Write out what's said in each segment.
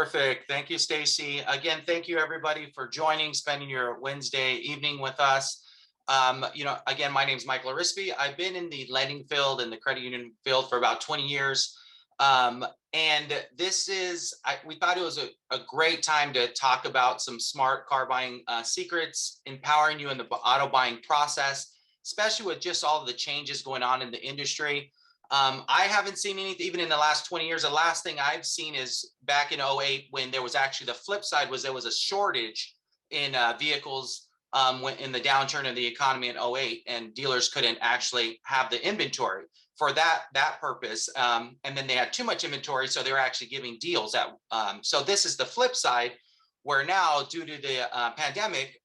Perfect. Thank you, Stacy. Again, thank you everybody for joining, spending your Wednesday evening with us. Again, my name is Michael Arispe. I've been in the lending field and the credit union field for about 20 years. And we thought it was a great time to talk about some smart car buying secrets, empowering you in the auto buying process, especially with just all of the changes going on in the industry. I haven't seen anything, even in the last 20 years. The last thing I've seen is back in '08, when there was actually the flip side was there was a shortage in vehicles when in the downturn of the economy in '08, and dealers couldn't actually have the inventory for that purpose. And then they had too much inventory, so they were actually giving deals out. So this is the flip side, where now due to the pandemic,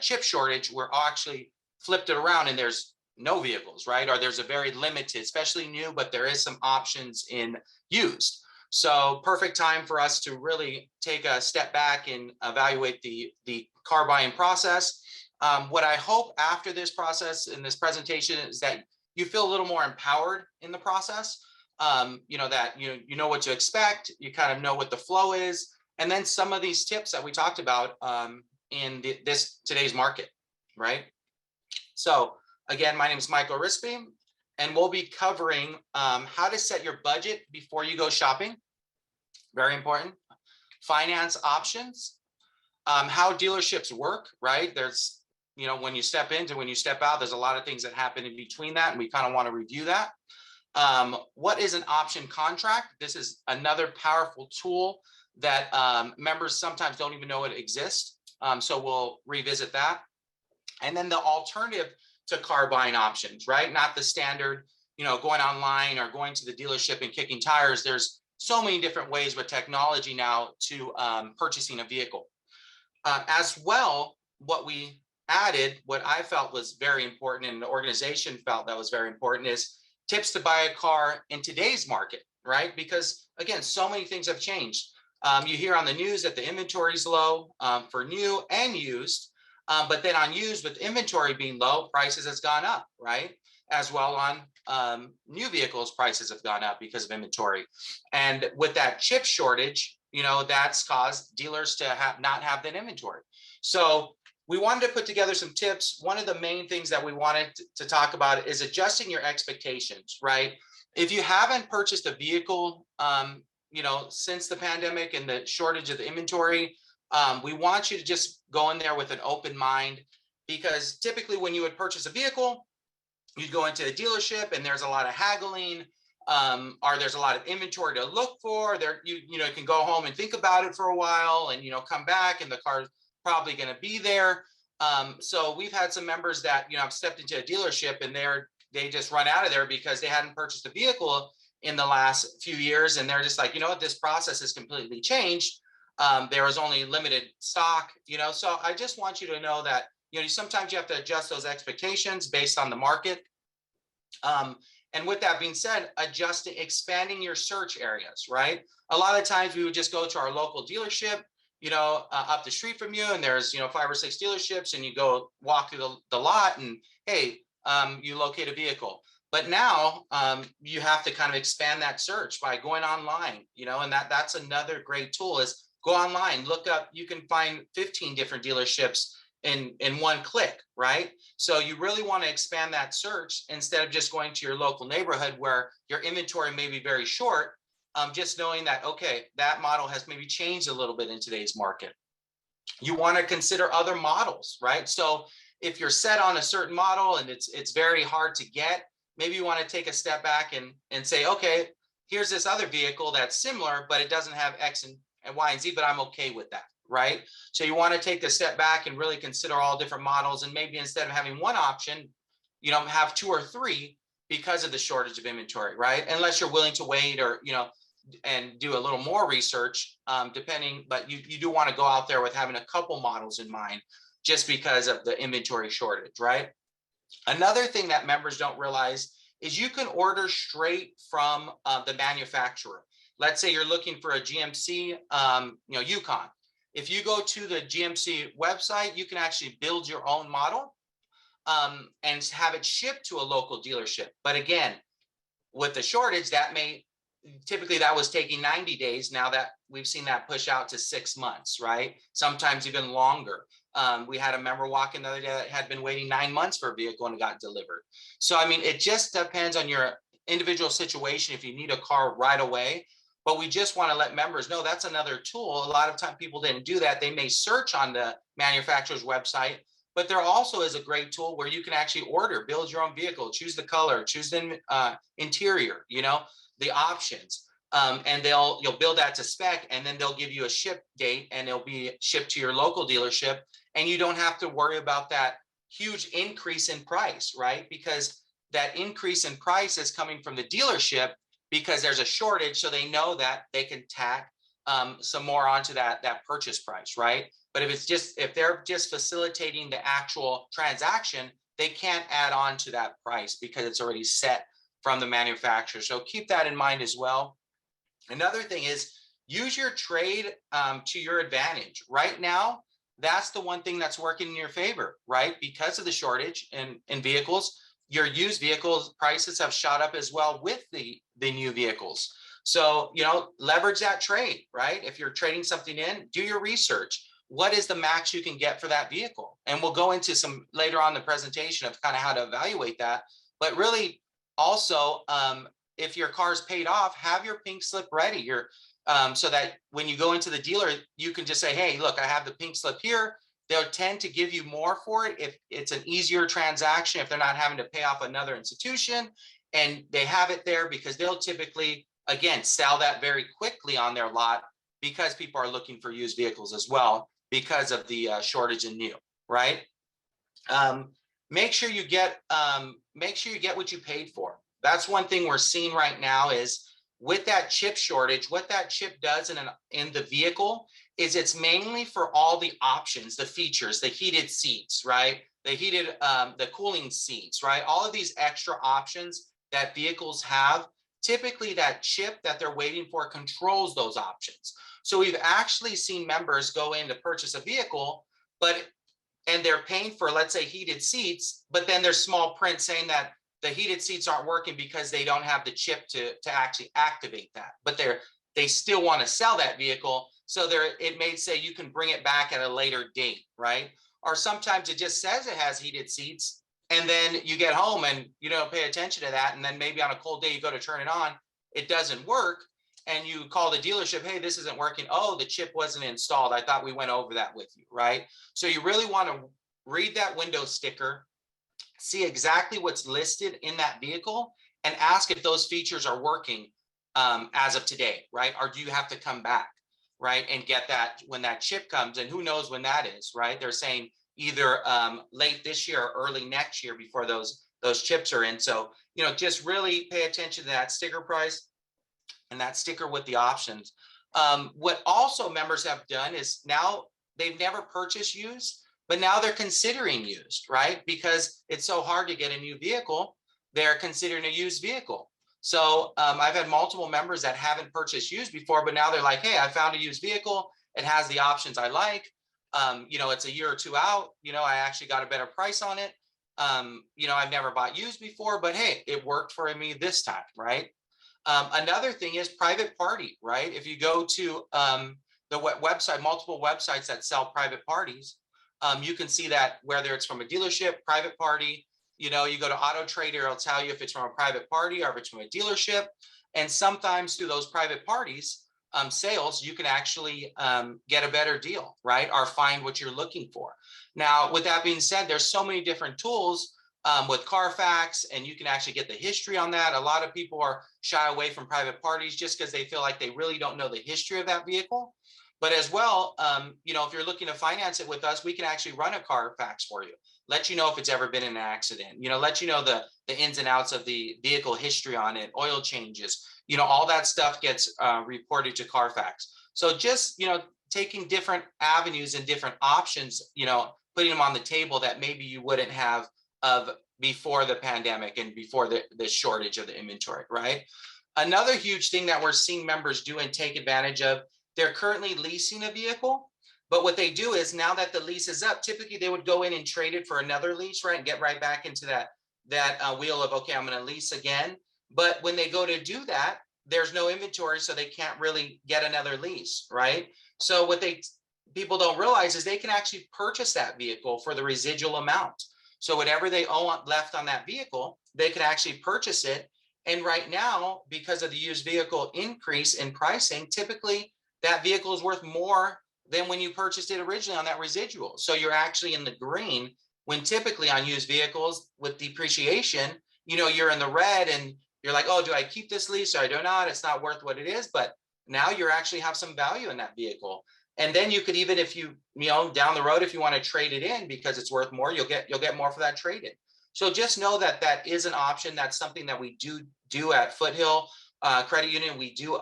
chip shortage, we're actually flipped it around and there's no vehicles, right? Or there's a very limited, especially new, but there is some options in used. So perfect time for us to really take a step back and evaluate the car buying process. What I hope after this process in this presentation is that you feel a little more empowered in the process. That you know what to expect, you kind of know what the flow is, and then some of these tips that we talked about in today's market, right? So again, my name is Michael Arispe, and we'll be covering how to set your budget before you go shopping. Very important. Finance options, how dealerships work, right? There's, when you step in to when you step out, there's a lot of things that happen in between that, and we kind of want to review that. What is an option contract? This is another powerful tool that members sometimes don't even know it exists. So we'll revisit that. And then the alternative to car buying options, right? Not the standard, going online or going to the dealership and kicking tires. There's so many different ways with technology now to purchasing a vehicle. As well, what we added, what I felt was very important and the organization felt that was very important, is tips to buy a car in today's market, right? Because again, so many things have changed. You hear on the news that the inventory is low for new and used. But then on used, with inventory being low, prices has gone up, right? As well on new vehicles, prices have gone up because of inventory. And with that chip shortage, that's caused dealers to not have that inventory. So we wanted to put together some tips. One of the main things that we wanted to talk about is adjusting your expectations, right? If you haven't purchased a vehicle, since the pandemic and the shortage of the inventory, we want you to just go in there with an open mind, because typically when you would purchase a vehicle, you'd go into a dealership and there's a lot of haggling, or there's a lot of inventory to look for. You can go home and think about it for a while and, come back and the car's probably going to be there. So we've had some members that, have stepped into a dealership and they just run out of there because they hadn't purchased a vehicle in the last few years. And they're just like, this process has completely changed. There was only limited stock, so I just want you to know that, sometimes you have to adjust those expectations based on the market. And with that being said, expanding your search areas, right? A lot of times we would just go to our local dealership, up the street from you, and there's, 5 or 6 dealerships, and you go walk through the lot and, hey, you locate a vehicle. But now you have to kind of expand that search by going online, and that's another great tool is go online, look up, you can find 15 different dealerships in one click, right? So you really want to expand that search instead of just going to your local neighborhood where your inventory may be very short, just knowing that, okay, that model has maybe changed a little bit in today's market. You want to consider other models, right? So if you're set on a certain model and it's very hard to get, maybe you want to take a step back and say, okay, here's this other vehicle that's similar, but it doesn't have X and Y and Z, but I'm okay with that, right? So you want to take a step back and really consider all different models, and maybe instead of having one option, have 2 or 3 because of the shortage of inventory, right? Unless you're willing to wait or, and do a little more research, depending, but you do want to go out there with having a couple models in mind just because of the inventory shortage, right? Another thing that members don't realize is you can order straight from the manufacturer. Let's say you're looking for a GMC, Yukon. If you go to the GMC website, you can actually build your own model and have it shipped to a local dealership. But again, with the shortage, that may typically that was taking 90 days. Now that we've seen that push out to 6 months, right? Sometimes even longer. We had a member walk in the other day that had been waiting 9 months for a vehicle and it got delivered. So, I mean, it just depends on your individual situation if you need a car right away. But we just want to let members know that's another tool. A lot of time people didn't do that. They may search on the manufacturer's website, but there also is a great tool where you can actually order, build your own vehicle, choose the color, choose the interior, the options. And you'll build that to spec, and then they'll give you a ship date and it'll be shipped to your local dealership. And you don't have to worry about that huge increase in price, right? Because that increase in price is coming from the dealership because there's a shortage. So they know that they can tack some more onto that purchase price, right? But if they're just facilitating the actual transaction, they can't add on to that price because it's already set from the manufacturer. So keep that in mind as well. Another thing is use your trade to your advantage. Right now, that's the one thing that's working in your favor, right? Because of the shortage in vehicles, your used vehicles prices have shot up as well with the new vehicles. So, leverage that trade, right? If you're trading something in, do your research. What is the max you can get for that vehicle? And we'll go into some later on in the presentation of kind of how to evaluate that. But really, also, if your car's paid off, have your pink slip ready. So that when you go into the dealer, you can just say, hey, look, I have the pink slip here. They'll tend to give you more for it if it's an easier transaction, if they're not having to pay off another institution, and they have it there because they'll typically, again, sell that very quickly on their lot because people are looking for used vehicles as well because of the shortage in new, right? Make sure you get what you paid for. That's one thing we're seeing right now is with that chip shortage, what that chip does in the vehicle is it's mainly for all the options, the features, the heated seats, right? The cooling seats, right? All of these extra options that vehicles have, typically that chip that they're waiting for controls those options. So we've actually seen members go in to purchase a vehicle, and they're paying for, let's say, heated seats, but then there's small print saying that the heated seats aren't working because they don't have the chip to actually activate that. But they still want to sell that vehicle. So it may say you can bring it back at a later date, right? Or sometimes it just says it has heated seats, and then you get home and you don't pay attention to that. And then maybe on a cold day, you go to turn it on, it doesn't work. And you call the dealership, hey, this isn't working. Oh, the chip wasn't installed. I thought we went over that with you, right? So you really want to read that window sticker, see exactly what's listed in that vehicle, and ask if those features are working as of today, right? Or do you have to come back, right, and get that when that chip comes? And who knows when that is, right? They're saying either late this year or early next year before those chips are in. So, just really pay attention to that sticker price and that sticker with the options. What also members have done is now they've never purchased used, but now they're considering used, right? Because it's so hard to get a new vehicle, they're considering a used vehicle. So I've had multiple members that haven't purchased used before, but now they're like, hey, I found a used vehicle. It has the options I like. It's a year or two out. I actually got a better price on it. I've never bought used before, but hey, it worked for me this time, right? Another thing is private party, right? If you go to the website, multiple websites that sell private parties, you can see that whether it's from a dealership, private party, you go to Auto Trader, it'll tell you if it's from a private party or if it's from a dealership. And sometimes through those private parties, sales, you can actually get a better deal, right? Or find what you're looking for. Now, with that being said, there's so many different tools with Carfax, and you can actually get the history on that. A lot of people are shy away from private parties just because they feel like they really don't know the history of that vehicle. But as well, if you're looking to finance it with us, we can actually run a Carfax for you, let you know if it's ever been in an accident, let you know the ins and outs of the vehicle history on it, oil changes, all that stuff gets reported to Carfax. So just, taking different avenues and different options, putting them on the table that maybe you wouldn't have of before the pandemic and before the shortage of the inventory, right? Another huge thing that we're seeing members do and take advantage of, they're currently leasing a vehicle, but what they do is now that the lease is up, typically they would go in and trade it for another lease, right? And get right back into that wheel of, okay, I'm going to lease again. But when they go to do that, there's no inventory, so they can't really get another lease, right? So what people don't realize is they can actually purchase that vehicle for the residual amount. So whatever they owe left on that vehicle, they could actually purchase it. And right now, because of the used vehicle increase in pricing, typically that vehicle is worth more than when you purchased it originally on that residual. So you're actually in the green, when typically on used vehicles with depreciation, you're in the red, and you're like, oh, do I keep this lease or I do not? It's not worth what it is. But now you actually have some value in that vehicle. And then you could, even if you down the road, if you want to trade it in because it's worth more, you'll get more for that trade in. So just know that that is an option. That's something that we do at Foothill Credit Union. We do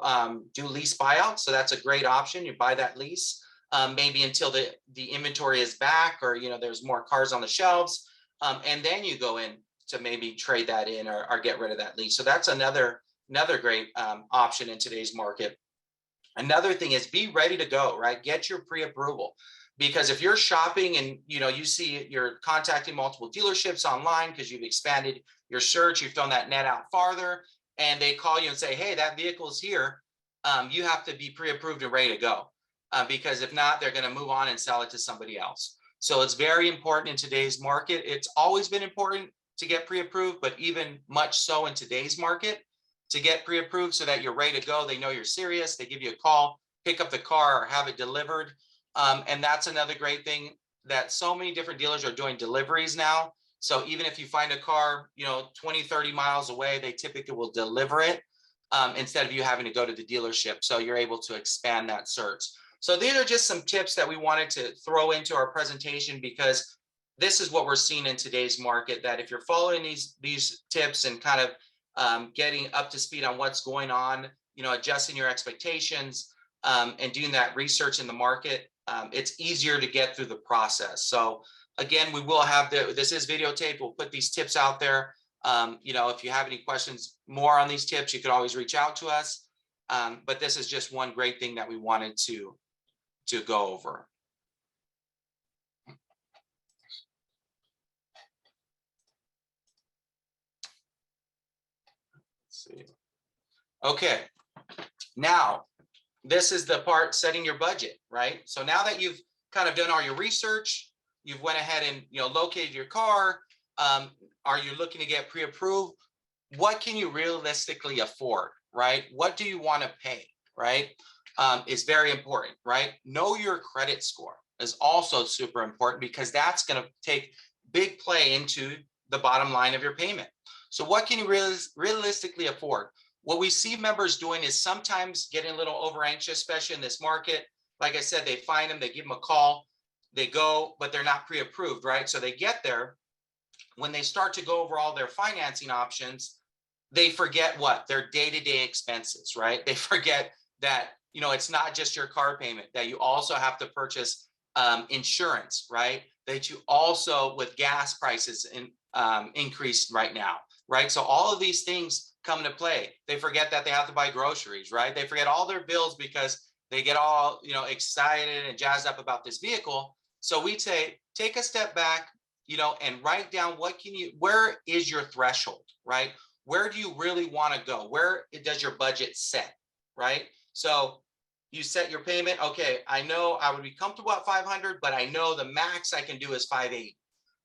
lease buyouts. So that's a great option. You buy that lease maybe until the inventory is back, or there's more cars on the shelves, and then you go in to maybe trade that in or get rid of that lease. So that's another great option in today's market. Another thing is be ready to go, right? Get your pre-approval, because if you're shopping and you see you're contacting multiple dealerships online because you've expanded your search, you've thrown that net out farther, and they call you and say, hey, that vehicle is here, you have to be pre-approved and ready to go, because if not, they're going to move on and sell it to somebody else. So it's very important in today's market. It's always been important to get pre-approved, but even much so in today's market, to get pre-approved so that you're ready to go. They know you're serious. They give you a call, pick up the car, or have it delivered. And that's another great thing, that so many different dealers are doing deliveries now. So even if you find a car, 20, 30 miles away, they typically will deliver it instead of you having to go to the dealership. So you're able to expand that search. So these are just some tips that we wanted to throw into our presentation, because this is what we're seeing in today's market, that if you're following these tips and kind of getting up to speed on what's going on, adjusting your expectations and doing that research in the market, it's easier to get through the process. So again, we will have this is videotaped. We'll put these tips out there. If you have any questions more on these tips, you could always reach out to us. But this is just one great thing that we wanted to go over. See. Okay, now this is the part, setting your budget, right? So now that you've kind of done all your research, you've went ahead and located your car, are you looking to get pre-approved? What can you realistically afford, right? What do you want to pay, right? Is very important, right? Know your credit score is also super important, because that's going to take big play into the bottom line of your payment. So what can you realistically afford? What we see members doing is sometimes getting a little over anxious, especially in this market. Like I said, they find them, they give them a call, they go, but they're not pre-approved, right? So they get there. When they start to go over all their financing options, they forget what? Their day-to-day expenses, right? They forget that, it's not just your car payment, that you also have to purchase insurance, right? That you also, with gas prices increased right now, right? So all of these things come into play. They forget that they have to buy groceries, right? They forget all their bills because they get all, excited and jazzed up about this vehicle. So we say, take a step back, and write down where is your threshold, right? Where do you really want to go? Where does your budget set, right? So you set your payment. Okay, I know I would be comfortable at 500, but I know the max I can do is 580,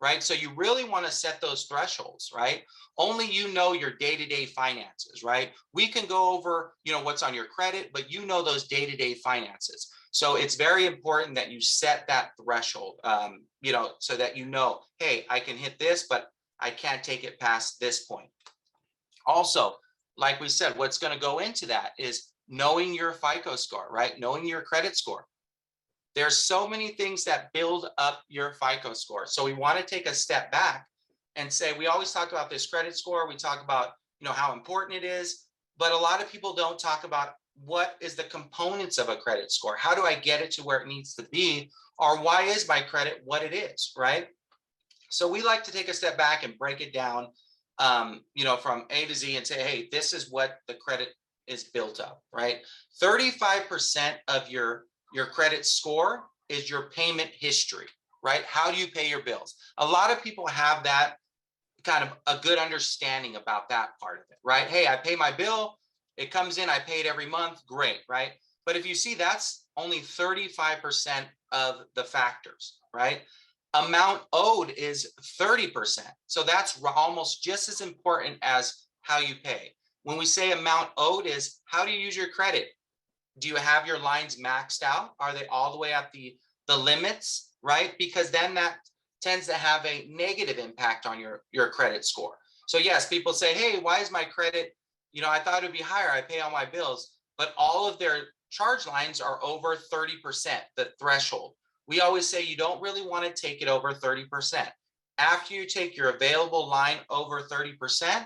right? So you really want to set those thresholds, right? Only your day-to-day finances, right? We can go over, what's on your credit, but those day-to-day finances. So it's very important that you set that threshold, so that hey, I can hit this, but I can't take it past this point. Also, like we said, what's going to go into that is knowing your FICO score, right? Knowing your credit score. There's so many things that build up your FICO score. So we want to take a step back and say, we always talk about this credit score. We talk about, how important it is, but a lot of people don't talk about what is the components of a credit score. How do I get it to where it needs to be? Or why is my credit what it is, right? So we like to take a step back and break it down, from A to Z, and say, hey, this is what the credit is built up, right? 35% of your credit score is your payment history, right? How do you pay your bills? A lot of people have that kind of a good understanding about that part of it, right? Hey, I pay my bill, It comes in, I pay it every month, great, right? But if you see, that's only 35% of the factors, right? Amount owed is 30%. So that's almost just as important as how you pay. When we say amount owed is how do you use your credit? Do you have your lines maxed out? Are they all the way at the limits, right? Because then that tends to have a negative impact on your credit score. So yes, people say, hey, why is my credit, I thought it'd be higher. I pay all my bills, but all of their charge lines are over 30%, the threshold. We always say you don't really want to take it over 30%. After you take your available line over 30%,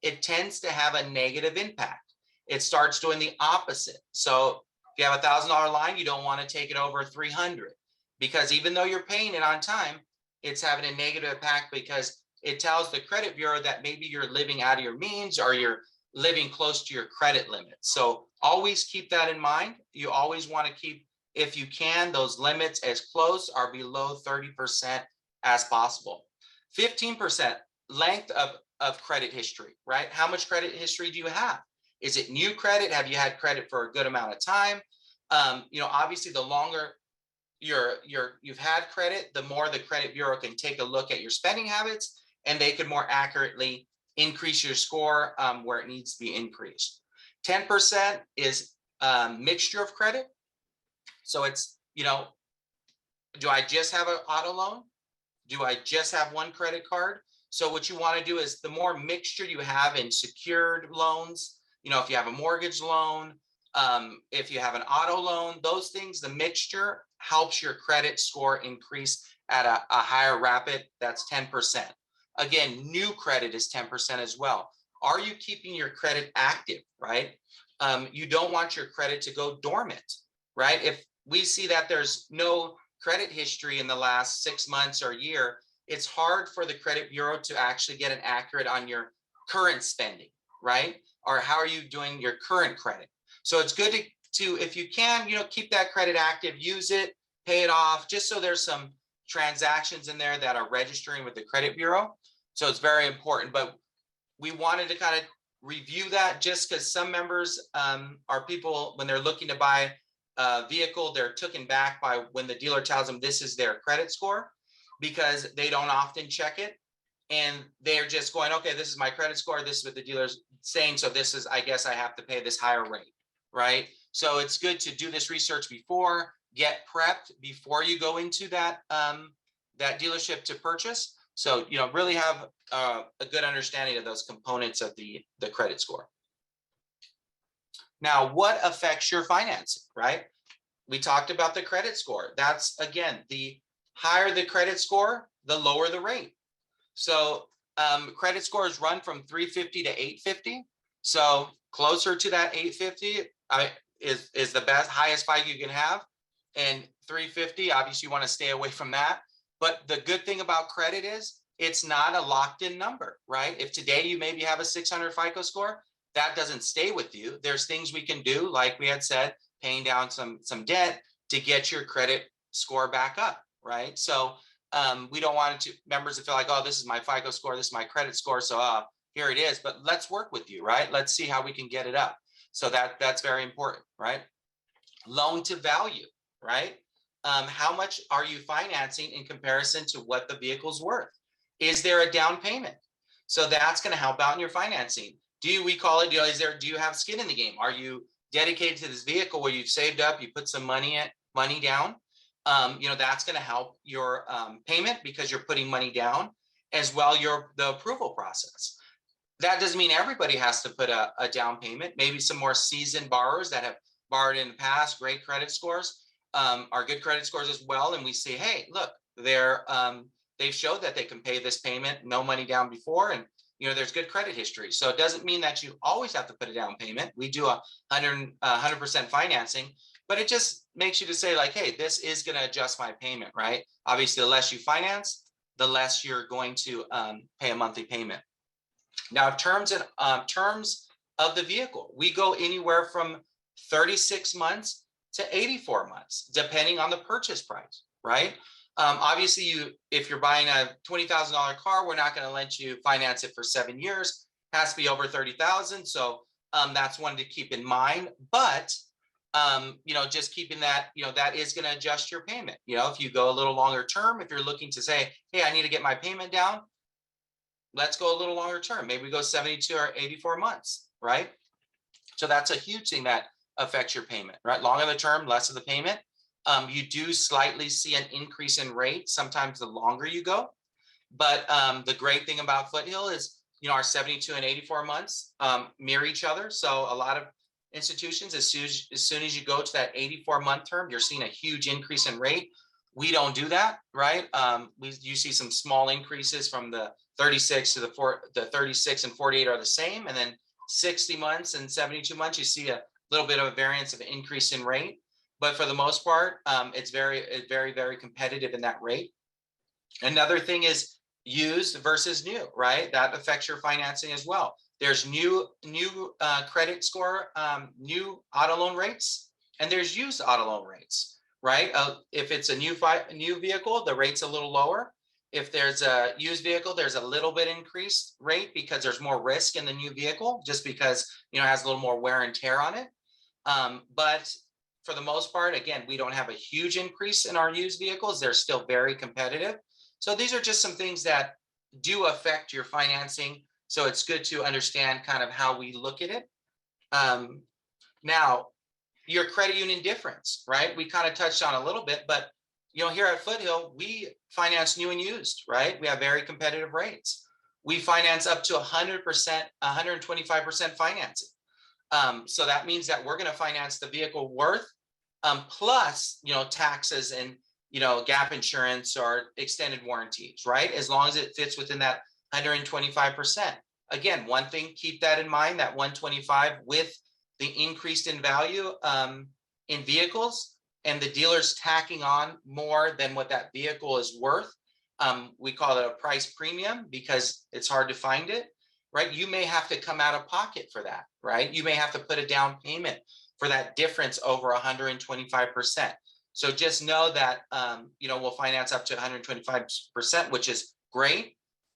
it tends to have a negative impact. It starts doing the opposite. So if you have $1,000 line, you don't want to take it over 300, because even though you're paying it on time, it's having a negative impact because it tells the credit bureau that maybe you're living out of your means or you're living close to your credit limit. So always keep that in mind. You always want to keep, if you can, those limits as close or below 30% as possible. 15% length of credit history, right? How much credit history do you have? Is it new credit? Have you had credit for a good amount of time? Obviously the longer you've had credit, the more the credit bureau can take a look at your spending habits, and they could more accurately increase your score where it needs to be increased. 10% is mixture of credit. So it's, do I just have an auto loan? Do I just have one credit card? So what you want to do is the more mixture you have in secured loans, if you have a mortgage loan, if you have an auto loan, those things, the mixture helps your credit score increase at a higher rapid. That's 10%. Again, new credit is 10% as well. Are you keeping your credit active, right? You don't want your credit to go dormant, right? If we see that there's no credit history in the last 6 months or a year, it's hard for the credit bureau to actually get an accurate on your current spending, right? Or how are you doing your current credit? So it's good to if you can, keep that credit active, use it, pay it off, just so there's some transactions in there that are registering with the credit bureau. So it's very important. But we wanted to kind of review that just because some members are people, when they're looking to buy a vehicle, they're taken back by when the dealer tells them this is their credit score, because they don't often check it. And they're just going, okay, this is my credit score. This is what the dealer's saying. So this is, I guess I have to pay this higher rate, right? So it's good to do this research before, get prepped before you go into that that dealership to purchase. So, really have a good understanding of those components of the credit score. Now, what affects your financing, right? We talked about the credit score. That's, again, the higher the credit score, the lower the rate. So credit scores run from 350 to 850. So closer to that 850 is the best, highest FICO you can have. And 350, obviously you want to stay away from that. But the good thing about credit is it's not a locked in number, right? If today you maybe have a 600 FICO score, that doesn't stay with you. There's things we can do, like we had said, paying down some debt to get your credit score back up, right? So we don't want members to feel like, oh, this is my FICO score, this is my credit score, so here it is. But let's work with you, right? Let's see how we can get it up. So that's very important, right? Loan to value, right? How much are you financing in comparison to what the vehicle's worth? Is there a down payment? So that's going to help out in your financing. We call it, do you have skin in the game? Are you dedicated to this vehicle where you've saved up, you put some money down? That's going to help your payment because you're putting money down, as well the approval process. That doesn't mean everybody has to put a down payment. Maybe some more seasoned borrowers that have borrowed in the past, great credit scores, are good credit scores as well. And we say, hey, look, they've showed that they can pay this payment, no money down before, and there's good credit history. So it doesn't mean that you always have to put a down payment. We do 100% financing, but it just makes you to say like, hey, this is going to adjust my payment, right? Obviously, the less you finance, the less you're going to pay a monthly payment. Now, terms of the vehicle, we go anywhere from 36 months to 84 months, depending on the purchase price, right? Obviously, if you're buying a $20,000 car, we're not going to let you finance it for 7 years. It has to be over 30,000. So That's one to keep in mind. But just keeping that, that is going to adjust your payment. If you go a little longer term, if you're looking to say, hey, I need to get my payment down, let's go a little longer term. Maybe we go 72 or 84 months, right? So that's a huge thing that affects your payment, right? Longer the term, less of the payment. You do slightly see an increase in rate sometimes the longer you go. But the great thing about Foothill is, our 72 and 84 months mirror each other. So a lot of institutions, as soon as you go to that 84-month term, you're seeing a huge increase in rate. We don't do that, right? You see some small increases from the 36 to the 36 and 48 are the same. And then 60 months and 72 months, you see a little bit of a variance of increase in rate. But for the most part, it's very, very competitive in that rate. Another thing is used versus new, right? That affects your financing as well. There's new credit score, new auto loan rates, and there's used auto loan rates, right? If it's a new vehicle, the rate's a little lower. If there's a used vehicle, there's a little bit increased rate because there's more risk in the new vehicle, just because it has a little more wear and tear on it. But for the most part, again, we don't have a huge increase in our used vehicles. They're still very competitive. So these are just some things that do affect your financing. So it's good to understand kind of how we look at it. Now, your credit union difference, right? We kind of touched on a little bit, but here at Foothill, we finance new and used, right? We have very competitive rates. We finance up to 100%, 125% financing. So that means that we're going to finance the vehicle worth plus, taxes and gap insurance or extended warranties, right? As long as it fits within that 125%. Again, one thing, keep that in mind, that 125 with the increased in value in vehicles and the dealers tacking on more than what that vehicle is worth. We call it a price premium because it's hard to find it, right? You may have to come out of pocket for that, right? You may have to put a down payment for that difference over 125%. So just know that, we'll finance up to 125%, which is great.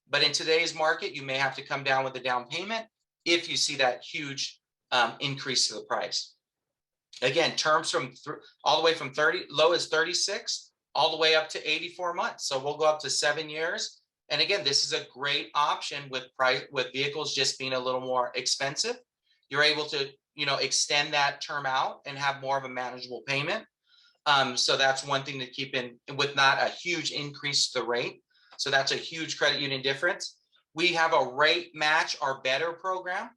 But in today's market, you may have to come down with a down payment if you see that huge increase to the price. Again, terms from all the way from low as 36, all the way up to 84 months. So we'll go up to 7 years. And again, this is a great option with vehicles just being a little more expensive. You're able to, extend that term out and have more of a manageable payment. So that's one thing to keep in with not a huge increase to the rate. So that's a huge credit union difference. We have a rate match or better program.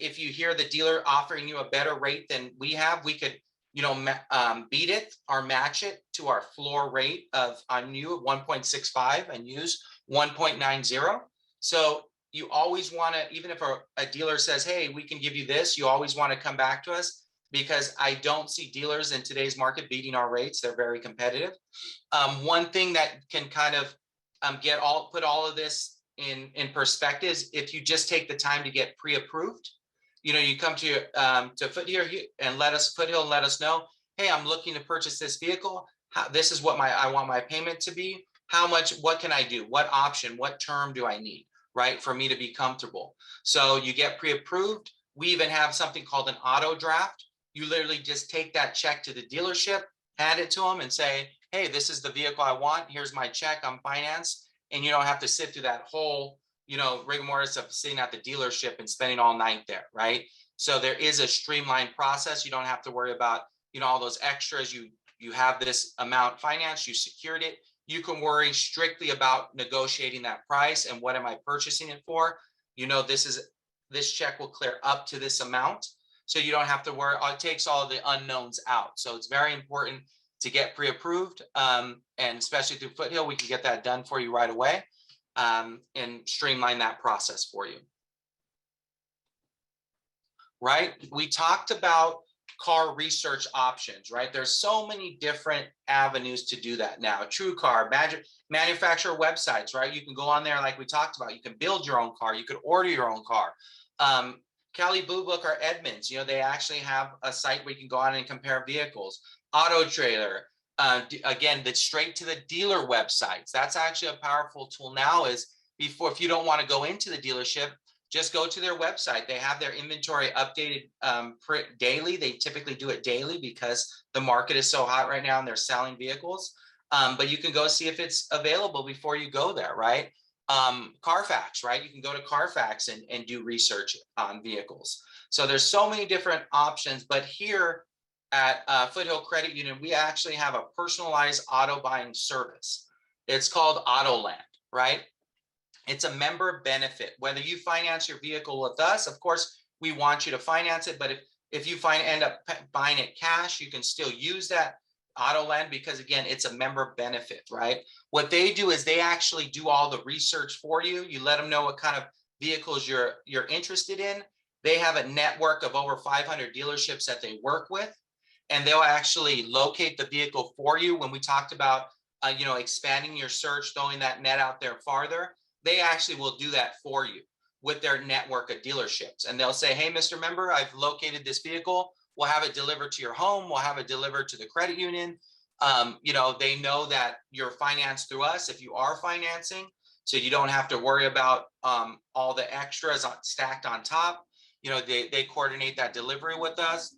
If you hear the dealer offering you a better rate than we have, we could, beat it or match it to our floor rate on new 1.65 and use 1.90. So you always want to, even if a dealer says, hey, we can give you this, you always want to come back to us, because I don't see dealers in today's market beating our rates. They're very competitive. One thing that can kind of put all of this in perspective is if you just take the time to get pre-approved. You come to Foothill and let us know, hey, I'm looking to purchase this vehicle. This is what I want my payment to be. How much? What can I do? What option? What term do I need, right, for me to be comfortable? So you get pre-approved. We even have something called an auto draft. You literally just take that check to the dealership, hand it to them and say, hey, this is the vehicle I want. Here's my check. I'm financed. And you don't have to sit through that whole, rigor mortis of sitting at the dealership and spending all night there, right? So there is a streamlined process. You don't have to worry about, all those extras. You have this amount financed, you secured it. You can worry strictly about negotiating that price and what am I purchasing it for? This check will clear up to this amount. So you don't have to worry. It takes all of the unknowns out. So it's very important to get pre-approved. And especially through Foothill, we can get that done for you right away and streamline that process for you. Right? We talked about car research options, right? There's so many different avenues to do that now. TrueCar, manufacturer websites, right? You can go on there like we talked about. You can build your own car. You could order your own car. Kelley Blue Book or Edmunds, they actually have a site where you can go on and compare vehicles. Auto Trader, again, that's straight to the dealer websites. That's actually a powerful tool now. If you don't want to go into the dealership, just go to their website. They have their inventory updated daily. They typically do it daily because the market is so hot right now and they're selling vehicles. But you can go see if it's available before you go there, right? Carfax, right? You can go to Carfax and do research on vehicles. So there's so many different options, but here at Foothill Credit Union, we actually have a personalized auto buying service. It's called AutoLand, right? It's a member benefit. Whether you finance your vehicle with us, of course, we want you to finance it, but if you end up buying it cash, you can still use that AutoLand because again, it's a member benefit, right? What they do is they actually do all the research for you. You let them know what kind of vehicles you're interested in. They have a network of over 500 dealerships that they work with, and they'll actually locate the vehicle for you. When we talked about expanding your search, throwing that net out there farther, they actually will do that for you with their network of dealerships. And they'll say, hey, Mr. Member, I've located this vehicle. We'll have it delivered to your home. We'll have it delivered to the credit union. They know that you're financed through us if you are financing. So you don't have to worry about all the extras stacked on top. They coordinate that delivery with us.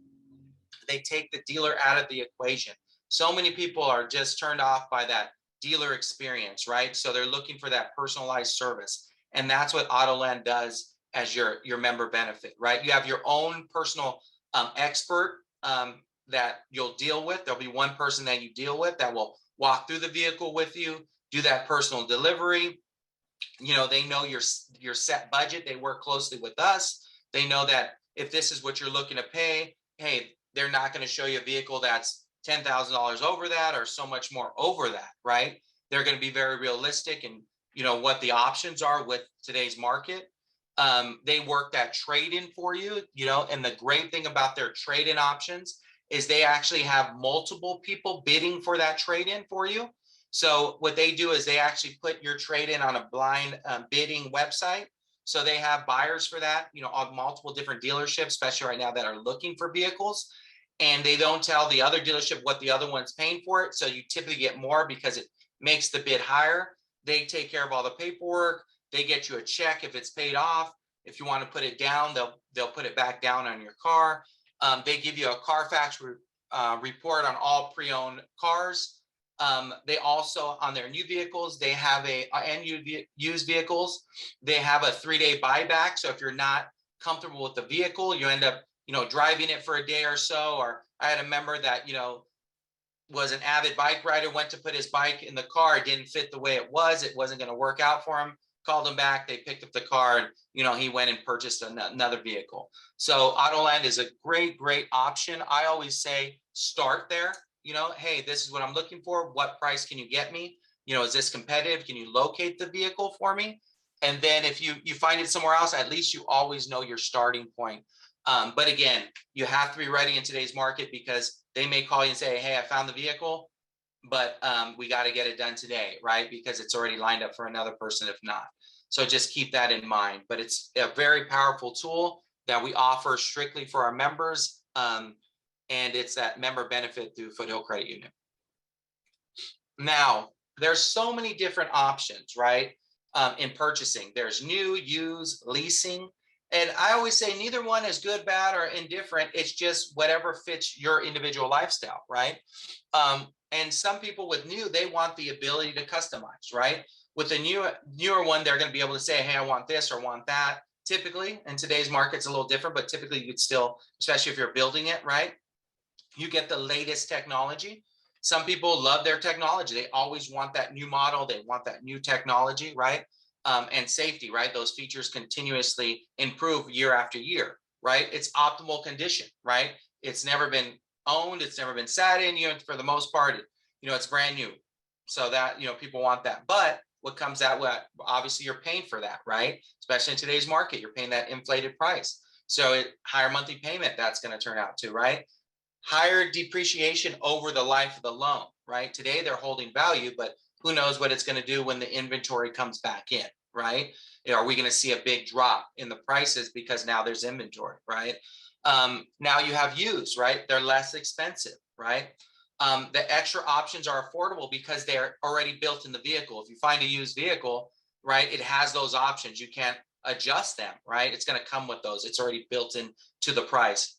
They take the dealer out of the equation. So many people are just turned off by that dealer experience, right? So they're looking for that personalized service. And that's what AutoLand does as your member benefit, right? You have your own personal expert that you'll deal with. There'll be one person that you deal with that will walk through the vehicle with you, do that personal delivery. They know your set budget. They work closely with us. They know that if this is what you're looking to pay, hey, they're not going to show you a vehicle that's $10,000 over that or so much more over that, right? They're going to be very realistic and what the options are with today's market. They work that trade-in for you, and the great thing about their trade-in options is they actually have multiple people bidding for that trade-in for you. So what they do is they actually put your trade-in on a blind bidding website. So they have buyers for that, on multiple different dealerships, especially right now that are looking for vehicles. And they don't tell the other dealership what the other one's paying for it. So you typically get more because it makes the bid higher. They take care of all the paperwork. They get you a check if it's paid off. If you want to put it down, they'll put it back down on your car. They give you a Carfax report on all pre-owned cars. They also, on their new vehicles, they have and used vehicles, they have a 3-day buyback. So if you're not comfortable with the vehicle, you end up driving it for a day or so. Or I had a member that was an avid bike rider, went to put his bike in the car, it didn't fit the way it wasn't going to work out for him. Called him back, they picked up the car, and he went and purchased another vehicle. So AutoLand is a great option. I always say start there. Hey, this is what I'm looking for. What price can you get me? Is this competitive? Can you locate the vehicle for me? And then if you find it somewhere else, at least you always know your starting point. But again, you have to be ready in today's market because they may call you and say, hey, I found the vehicle, but we got to get it done today, right? Because it's already lined up for another person if not. So just keep that in mind. But it's a very powerful tool that we offer strictly for our members. And it's that member benefit through Foothill Credit Union. Now, there's so many different options, right? In purchasing. There's new, used, leasing. And I always say neither one is good, bad, or indifferent. It's just whatever fits your individual lifestyle, right? And some people with new, they want the ability to customize, right? With a newer one, they're going to be able to say, hey, I want this or want that. Typically, in today's market, it's a little different, but typically you'd still, especially if you're building it, right? You get the latest technology. Some people love their technology. They always want that new model. They want that new technology, right? And safety, right? Those features continuously improve year after year, right? It's optimal condition, right? It's never been owned. It's never been sat in, for the most part, it's brand new. So that, people want that. But what comes out with, obviously you're paying for that, right? Especially in today's market, you're paying that inflated price. So higher monthly payment, that's going to turn out to, right? Higher depreciation over the life of the loan, right? Today they're holding value, but who knows what it's going to do when the inventory comes back in, right? Are we going to see a big drop in the prices because now there's inventory, right? Now you have used, right? They're less expensive, right? The extra options are affordable because they're already built in the vehicle. If you find a used vehicle, right, it has those options. You can't adjust them, right? It's going to come with those. It's already built in to the price.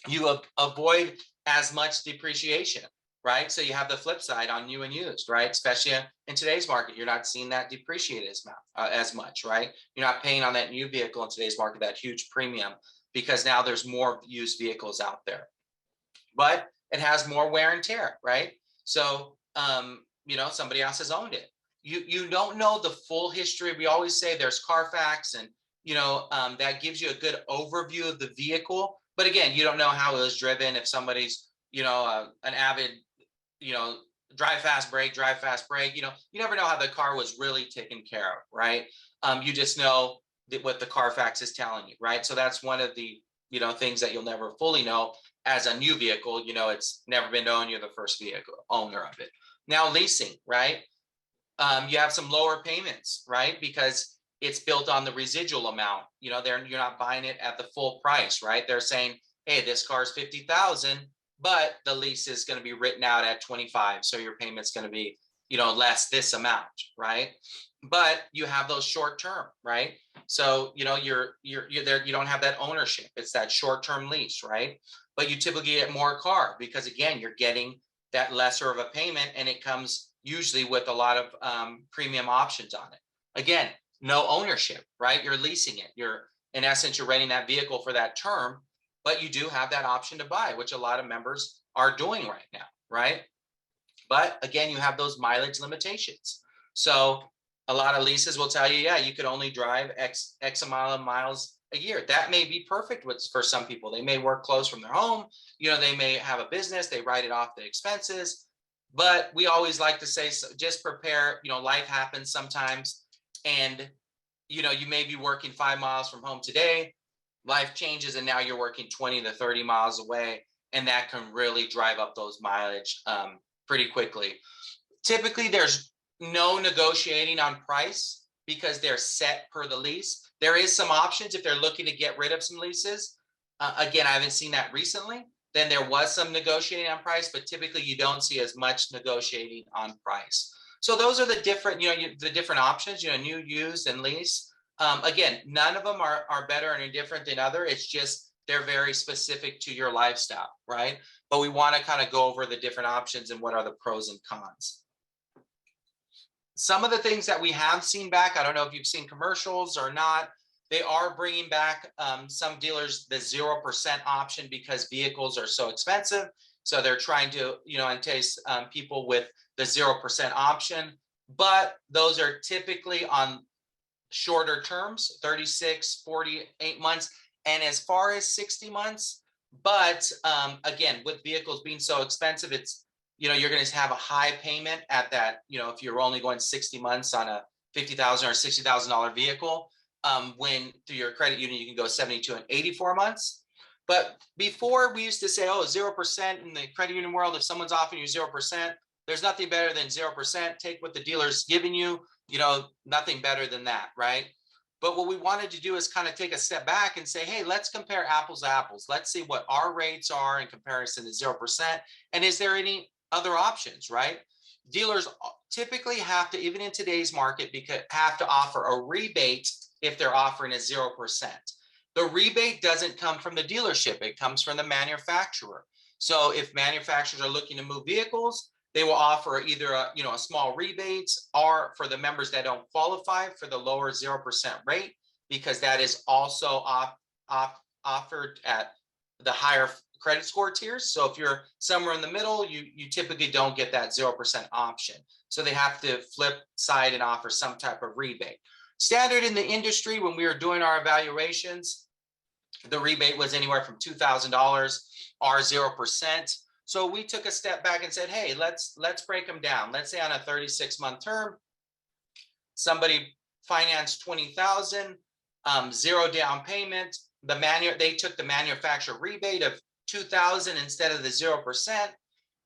You avoid as much depreciation, right? So you have the flip side on new and used, right? Especially in today's market, you're not seeing that depreciate as much, right? You're not paying on that new vehicle in today's market that huge premium, because now there's more used vehicles out there, but it has more wear and tear, right? So, somebody else has owned it. You don't know the full history. We always say there's Carfax, and that gives you a good overview of the vehicle. But again, you don't know how it was driven. If somebody's, an avid, you know, drive fast, brake, drive fast, brake. You never know how the car was really taken care of, right? You just know what the Carfax is telling you, right? So that's one of the things that you'll never fully know as a new vehicle. It's never been owned. You're the first vehicle owner of it. Now leasing, right? You have some lower payments, right? Because it's built on the residual amount. You're not buying it at the full price, right? They're saying, hey, this car's 50,000, but the lease is going to be written out at 25, so your payment's going to be, less this amount, right? But you have those short term, right? So you're there. You don't have that ownership. It's that short term lease, right? But you typically get more car because again, you're getting that lesser of a payment, and it comes usually with a lot of premium options on it. Again, no ownership, right? You're leasing it. In essence, you're renting that vehicle for that term, but you do have that option to buy, which a lot of members are doing right now, right? But again, you have those mileage limitations. So a lot of leases will tell you, yeah, you could only drive X amount of miles a year. That may be perfect for some people. They may work close from their home. They may have a business, they write it off the expenses. But we always like to say, so just prepare, life happens sometimes. And, you may be working 5 miles from home today, life changes, and now you're working 20 to 30 miles away. And that can really drive up those mileage pretty quickly. Typically, there's no negotiating on price because they're set per the lease. There is some options if they're looking to get rid of some leases. Again, I haven't seen that recently. Then there was some negotiating on price, but typically you don't see as much negotiating on price. So those are the different, the different options, new, used, and lease. Again, none of them are better and different than other. It's just they're very specific to your lifestyle, right? But we want to kind of go over the different options and what are the pros and cons. Some of the things that we have seen back, I don't know if you've seen commercials or not, they are bringing back some dealers the 0% option because vehicles are so expensive. So they're trying to, entice people with the 0% option, but those are typically on shorter terms, 36, 48 months, and as far as 60 months. But again, with vehicles being so expensive, it's, you're going to have a high payment at that, if you're only going 60 months on a $50,000 or $60,000 vehicle, when through your credit union, you can go 72 and 84 months. But before we used to say, oh, 0% in the credit union world, if someone's offering you 0%, there's nothing better than 0%. Take what the dealer's giving you, nothing better than that, right? But what we wanted to do is kind of take a step back and say, hey, let's compare apples to apples. Let's see what our rates are in comparison to 0%. And is there any other options, right? Dealers typically have to, even in today's market, have to offer a rebate if they're offering a 0%. The rebate doesn't come from the dealership. It comes from the manufacturer. So if manufacturers are looking to move vehicles, they will offer either a small rebate, or for the members that don't qualify for the lower 0% rate, because that is also offered at the higher credit score tiers. So if you're somewhere in the middle, you typically don't get that 0% option. So they have to flip side and offer some type of rebate. Standard in the industry, when we were doing our evaluations, the rebate was anywhere from $2,000 or 0%. So we took a step back and said, hey, let's break them down. Let's say on a 36-month term, somebody financed $20,000, 0 down payment. They took the manufacturer rebate of $2,000 instead of the 0%.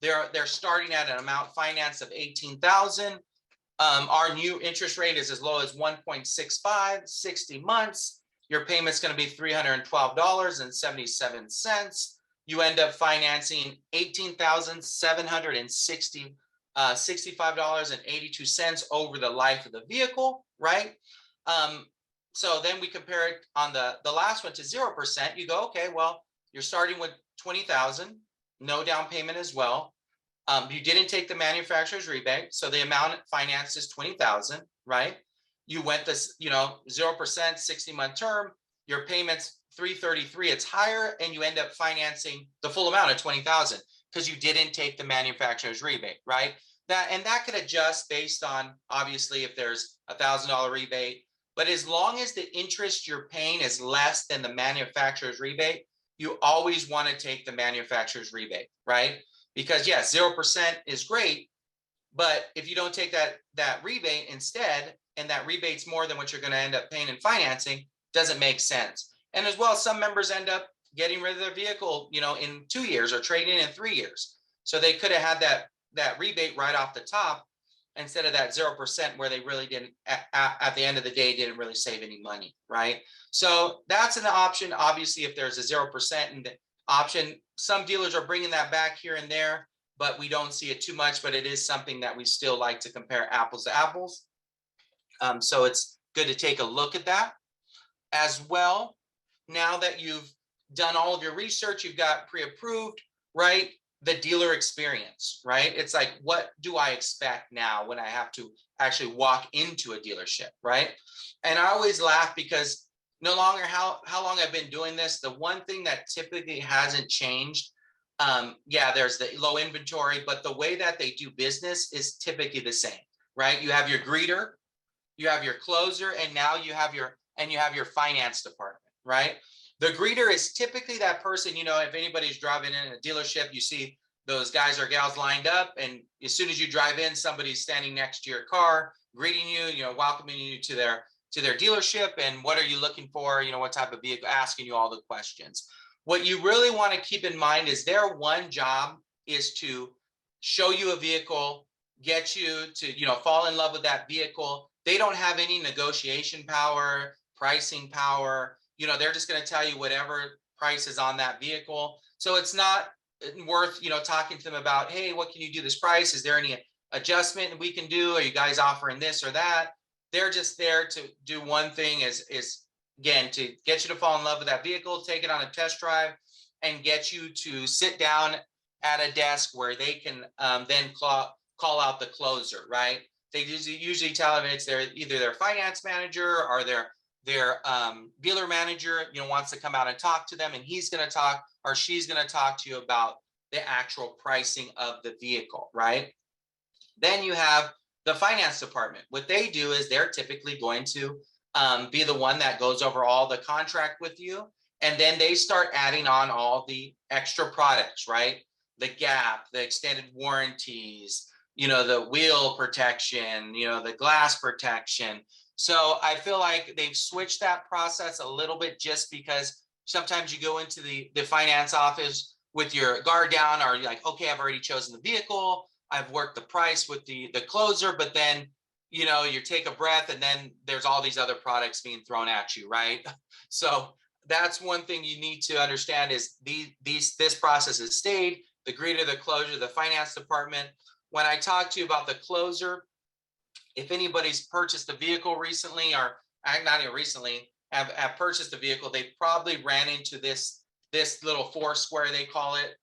They're starting at an amount finance of $18,000. Our new interest rate is as low as 1.65, 60 months. Your payment's going to be $312.77. You end up financing $18,765.82 over the life of the vehicle, right? So then we compare it on the last one to 0%. You go, okay, well, you're starting with 20,000, no down payment as well. You didn't take the manufacturer's rebate, so the amount financed is 20,000, right? You went this, 0%, 60-month term, your payments 333, it's higher, and you end up financing the full amount of 20,000 because you didn't take the manufacturer's rebate, right? That could adjust based on, obviously, if there's $1,000 rebate, but as long as the interest you're paying is less than the manufacturer's rebate, you always want to take the manufacturer's rebate, right? Because yes, 0% is great, but if you don't take that rebate instead, and that rebate's more than what you're going to end up paying in financing, doesn't make sense. And as well, some members end up getting rid of their vehicle, in 2 years, or trading in 3 years. So they could have had that rebate right off the top instead of that 0%, where they really didn't, at the end of the day, didn't really save any money, right? So that's an option. Obviously, if there's a 0% and the option, some dealers are bringing that back here and there, but we don't see it too much. But it is something that we still like to compare apples to apples. So it's good to take a look at that as well. Now that you've done all of your research, you've got pre-approved, right? The dealer experience, right? It's like, what do I expect now when I have to actually walk into a dealership, right? And I always laugh because no longer how long I've been doing this, the one thing that typically hasn't changed, yeah, there's the low inventory, but the way that they do business is typically the same, right? You have your greeter, you have your closer, and now you have your finance department, right? The greeter is typically that person, if anybody's driving in a dealership, you see those guys or gals lined up, and as soon as you drive in, somebody's standing next to your car, greeting you, welcoming you to their dealership. And what are you looking for? What type of vehicle? Asking you all the questions. What you really want to keep in mind is their one job is to show you a vehicle, get you to, fall in love with that vehicle. They don't have any negotiation power, pricing power. They're just going to tell you whatever price is on that vehicle. So it's not worth, talking to them about, hey, what can you do this price? Is there any adjustment we can do? Are you guys offering this or that? They're just there to do one thing, is again, to get you to fall in love with that vehicle, take it on a test drive, and get you to sit down at a desk where they can then call out the closer, right? They usually tell them it's either their finance manager or their dealer manager, wants to come out and talk to them, and he's going to talk, or she's going to talk to you about the actual pricing of the vehicle, right? Then you have the finance department. What they do is they're typically going to be the one that goes over all the contract with you, and then they start adding on all the extra products, right? The gap, the extended warranties, the wheel protection, the glass protection. So I feel like they've switched that process a little bit, just because sometimes you go into the finance office with your guard down, or you're like, okay, I've already chosen the vehicle, I've worked the price with the closer, but then, you take a breath, and then there's all these other products being thrown at you, right? So that's one thing you need to understand, is this process has stayed. The greeter, the closer, the finance department. When I talk to you about the closer, if anybody's purchased a vehicle recently, or not even recently, have purchased a vehicle, they probably ran into this little four square, they call it.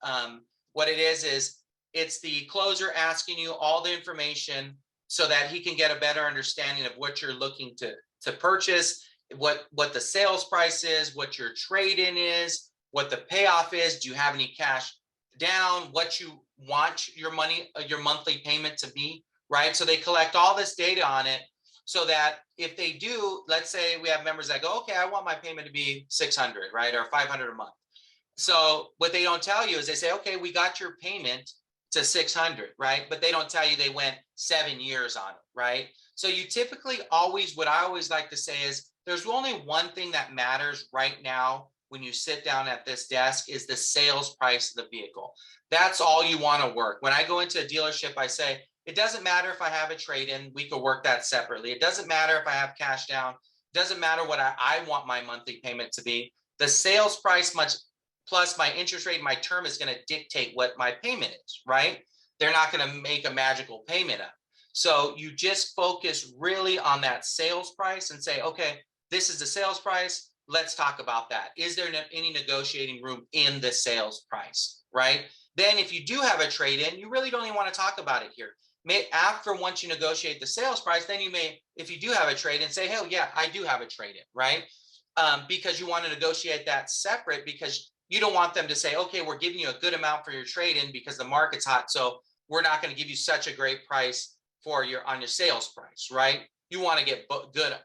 What it is it's the closer asking you all the information so that he can get a better understanding of what you're looking to purchase, what the sales price is, what your trade-in is, what the payoff is. Do you have any cash down? What you want your monthly payment to be, right? So they collect all this data on it, so that if they do, let's say we have members that go, okay, I want my payment to be 600, right? Or 500 a month. So what they don't tell you is they say, okay, we got your payment to 600, right? But they don't tell you they went 7 years on it, right? So you typically what I always like to say is, there's only one thing that matters right now when you sit down at this desk, is the sales price of the vehicle. That's all you want to work. When I go into a dealership, I say, it doesn't matter if I have a trade-in, we could work that separately. It doesn't matter if I have cash down. It doesn't matter what I want my monthly payment to be. The sales price plus my interest rate, my term, is going to dictate what my payment is, right? They're not going to make a magical payment up. So you just focus really on that sales price and say, okay, this is the sales price. Let's talk about that. Is there any negotiating room in the sales price, right? Then if you do have a trade-in, you really don't even want to talk about it here. After once you negotiate the sales price, then you may, if you do have a trade-in, say, hell yeah, I do have a trade-in, right? Because you want to negotiate that separate, because you don't want them to say, okay, we're giving you a good amount for your trade-in because the market's hot, so we're not going to give you such a great price for on your sales price, right? You want to get good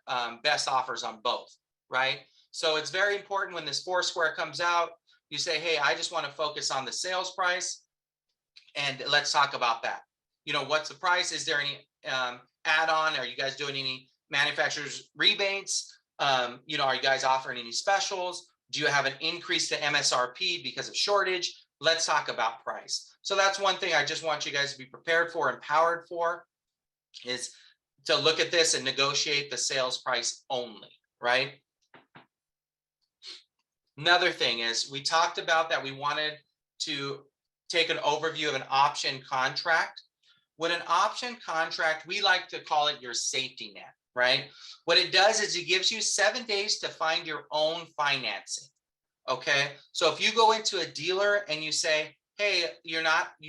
best offers on both, right? So it's very important when this Foursquare comes out, you say, hey, I just want to focus on the sales price, and let's talk about that. What's the price? Is there any add-on? Are you guys doing any manufacturers rebates? Are you guys offering any specials? Do you have an increase to MSRP because of shortage? Let's talk about price. So that's one thing I just want you guys to be prepared for, empowered for, is to look at this and negotiate the sales price only, right? Another thing is, we talked about that we wanted to take an overview of an option contract. With an option contract, we like to call it your safety net, right? What it does is it gives you 7 days to find your own financing. Okay, so if you go into a dealer and you say, hey, you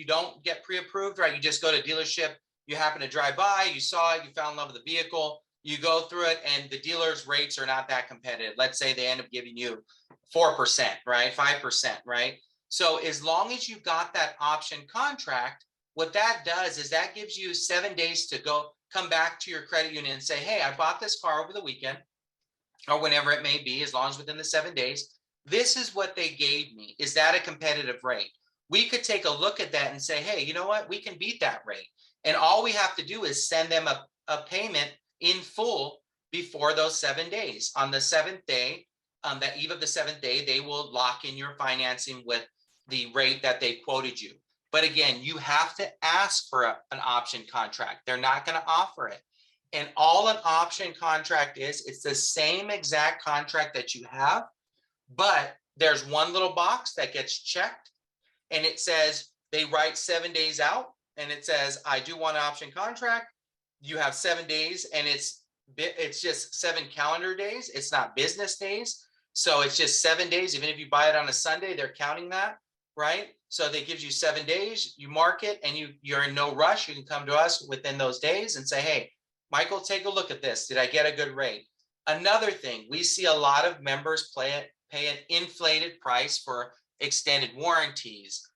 don't get pre-approved, right? You just go to dealership, you happen to drive by, you saw it, you fell in love with the vehicle, you go through it, and the dealer's rates are not that competitive. Let's say they end up giving you 4%, right? 5%, right? So as long as you got that option contract, what that does is that gives you 7 days to come back to your credit union and say, hey, I bought this car over the weekend, or whenever it may be, as long as within the 7 days. This is what they gave me. Is that a competitive rate? We could take a look at that and say, hey, you know what? We can beat that rate. And all we have to do is send them a payment in full before those 7 days. On the 7th day, that eve of the 7th day, they will lock in your financing with the rate that they quoted you. But again, you have to ask for an option contract. They're not going to offer it. And all an option contract is, it's the same exact contract that you have, but there's one little box that gets checked, and it says, they write 7 days out, and it says, I do want an option contract. You have 7 days, and it's just 7 calendar days. It's not business days. So it's just 7 days. Even if you buy it on a Sunday, they're counting that, right? So they gives you 7 days, you mark it, and you're in no rush. You can come to us within those days and say, hey, Michael, take a look at this. Did I get a good rate? Another thing, we see a lot of members pay an inflated price for extended warranties,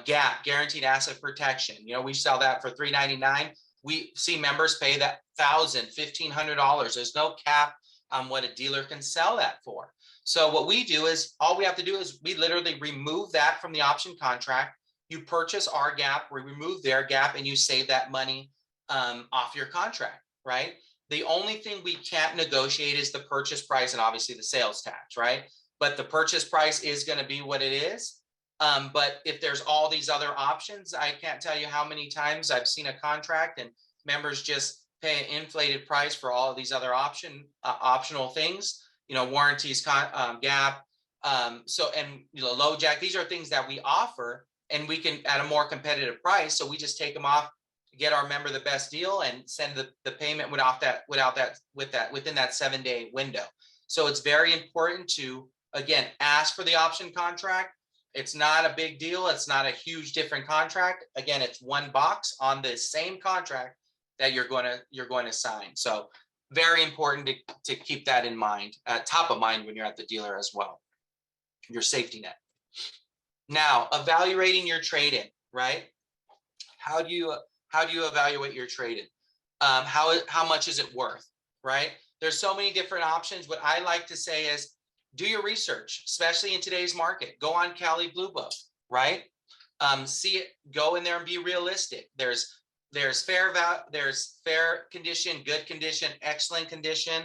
GAP, guaranteed asset protection. We sell that for $399. We see members pay that $1,000, $1,500. There's no cap on what a dealer can sell that for. So what we do is, all we have to do is we literally remove that from the option contract. You purchase our GAP, we remove their GAP, and you save that money off your contract, right? The only thing we can't negotiate is the purchase price and obviously the sales tax, right? But the purchase price is going to be what it is. But if there's all these other options, I can't tell you how many times I've seen a contract and members just pay an inflated price for all of these other optional things, warranties, GAP, low jack. These are things that we offer, and we can at a more competitive price. So we just take them off, get our member the best deal, and send the payment within that 7 day window. So it's very important to, again, ask for the option contract. It's not a big deal. It's not a huge different contract. Again, it's one box on the same contract that you're going to sign. So very important to keep that in mind, top of mind when you're at the dealer as well. Your safety net. Now, evaluating your trade-in, right? How do you evaluate your trade-in? How much is it worth, right? There's so many different options. What I like to say is, do your research, especially in today's market. Go on Cali Blue Book, right? See it, go in there and be realistic. There's fair condition, good condition, excellent condition.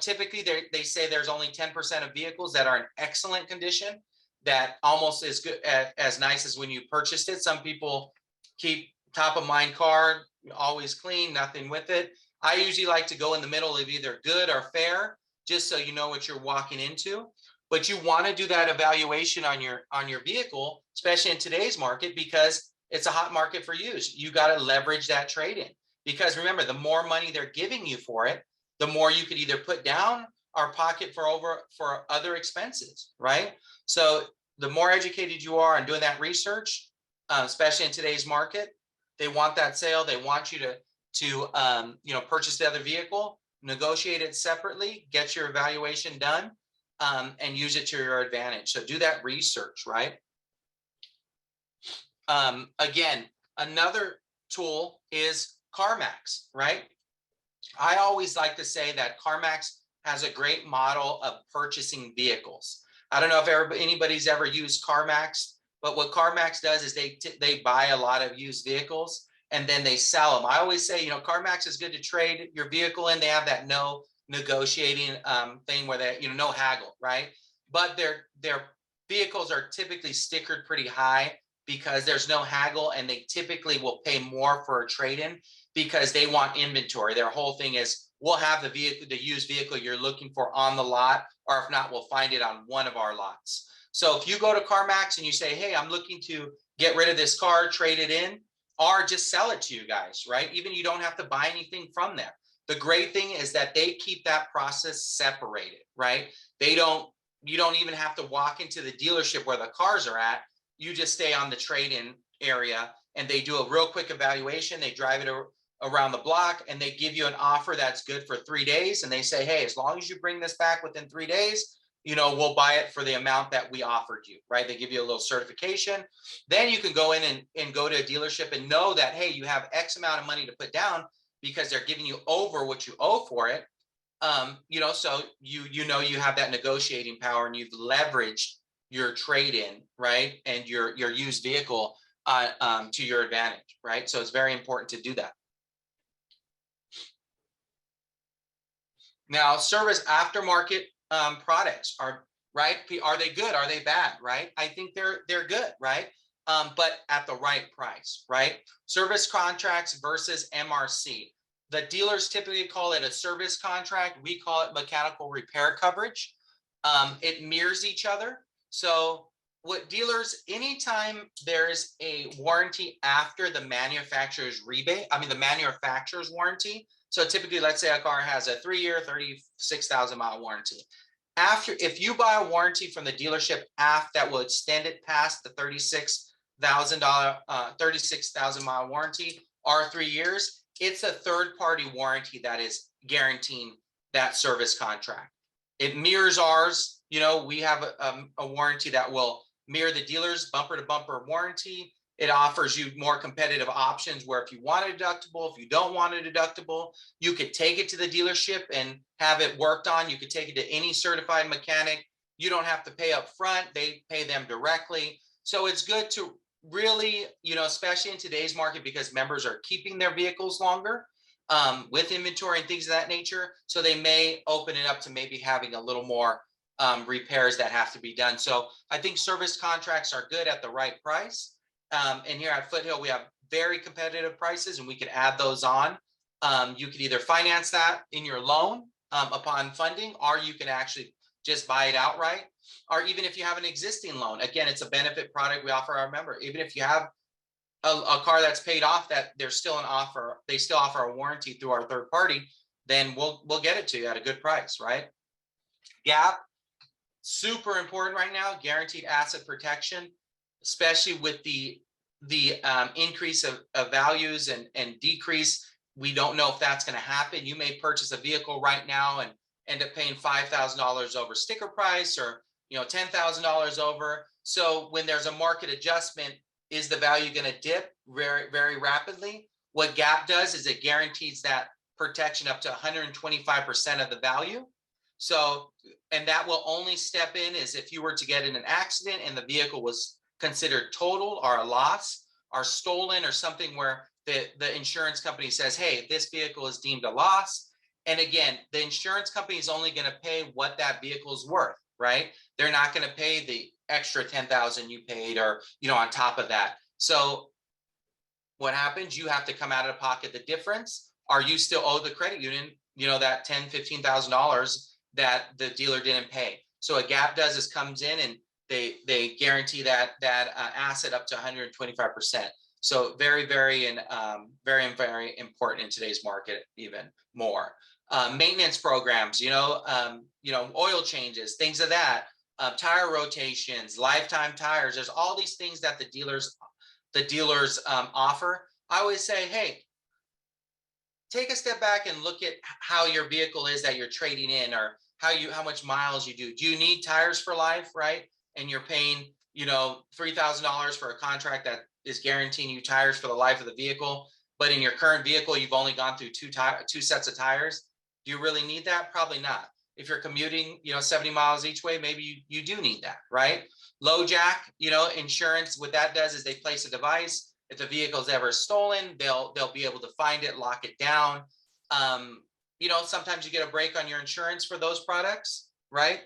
Typically they say there's only 10% of vehicles that are in excellent condition, that almost as good, as nice as when you purchased it. Some people keep top of mind car, always clean, nothing with it. I usually like to go in the middle of either good or fair, just so you know what you're walking into. But you want to do that evaluation on your vehicle, especially in today's market, because it's a hot market for used. You got to leverage that trade-in, because remember, the more money they're giving you for it, the more you could either put down or pocket for other expenses, right? So the more educated you are on doing that research, especially in today's market, they want that sale. They want you to purchase the other vehicle, negotiate it separately, get your evaluation done, and use it to your advantage. So do that research, right? Again, another tool is CarMax, right? I always like to say that CarMax has a great model of purchasing vehicles. I don't know if anybody's ever used CarMax, but what CarMax does is they buy a lot of used vehicles and then they sell them. I always say, CarMax is good to trade your vehicle in. They have that no negotiating thing where they, no haggle, right? But their vehicles are typically stickered pretty high because there's no haggle, and they typically will pay more for a trade-in because they want inventory. Their whole thing is, we'll have the used vehicle you're looking for on the lot, or if not, we'll find it on one of our lots. So if you go to CarMax and you say, hey, I'm looking to get rid of this car, trade it in, or just sell it to you guys, right? Even you don't have to buy anything from there. The great thing is that they keep that process separated, right? You don't even have to walk into the dealership where the cars are at. You just stay on the trade-in area and they do a real quick evaluation. They drive it around the block and they give you an offer that's good for 3 days. And they say, hey, as long as you bring this back within 3 days, we'll buy it for the amount that we offered you, right? They give you a little certification. Then you can go in and go to a dealership and know that, hey, you have X amount of money to put down because they're giving you over what you owe for it. So you have that negotiating power and you've leveraged your trade-in, right? And your used vehicle to your advantage, right? So it's very important to do that. Now, service aftermarket products are they good? Are they bad? Right? I think they're good, right? But at the right price, right? Service contracts versus MRC. The dealers typically call it a service contract. We call it mechanical repair coverage. It mirrors each other. So what dealers, anytime there's a warranty after the manufacturer's the manufacturer's warranty. So typically, let's say a car has a 3-year, 36,000 mile warranty. If you buy a warranty from the dealership that will extend it past the $36,000 mile warranty or 3 years, it's a third-party warranty that is guaranteeing that service contract. It mirrors ours. We have a warranty that will mirror the dealer's bumper-to-bumper warranty. It offers you more competitive options where if you want a deductible, if you don't want a deductible, you could take it to the dealership and have it worked on. You could take it to any certified mechanic. You don't have to pay up front. They pay them directly. So it's good to really, especially in today's market, because members are keeping their vehicles longer with inventory and things of that nature. So they may open it up to maybe having a little more repairs that have to be done. So I think service contracts are good at the right price. And here at Foothill, we have very competitive prices and we can add those on. You can either finance that in your loan upon funding, or you can actually just buy it outright. Or even if you have an existing loan, again, it's a benefit product we offer our member. Even if you have a car that's paid off, that there's still an offer, they still offer a warranty through our third party, then we'll get it to you at a good price, right? GAP, super important right now, guaranteed asset protection, especially with the increase of values and decrease. We don't know if that's going to happen. You may purchase a vehicle right now and end up paying $5,000 over sticker price, or $10,000 over. So when there's a market adjustment, is the value going to dip very, very rapidly? What GAP does is it guarantees that protection up to 125% of the value. So, and that will only step in is if you were to get in an accident and the vehicle was considered total or a loss or stolen or something where the insurance company says, hey, this vehicle is deemed a loss. And again, the insurance company is only going to pay what that vehicle is worth, right? They're not going to pay the extra $10,000 you paid or, on top of that. So what happens? You have to come out of pocket the difference, or you still owe the credit union, that $10,000, $15,000 that the dealer didn't pay. So what GAP does is comes in and they guarantee that asset up to 125%. So very, very, and very, very important in today's market, even more. maintenance programs, oil changes, things of that, tire rotations, lifetime tires. There's all these things that the dealers offer. I always say, hey, take a step back and look at how your vehicle is that you're trading in, or how much miles you do. Do you need tires for life, right? And you're paying, $3,000 for a contract that is guaranteeing you tires for the life of the vehicle, but in your current vehicle you've only gone through two sets of tires. Do you really need that? Probably not. If you're commuting, 70 miles each way, maybe you do need that, right? LoJack, insurance, what that does is they place a device. If the vehicle is ever stolen, they'll be able to find it, lock it down. Sometimes you get a break on your insurance for those products, right?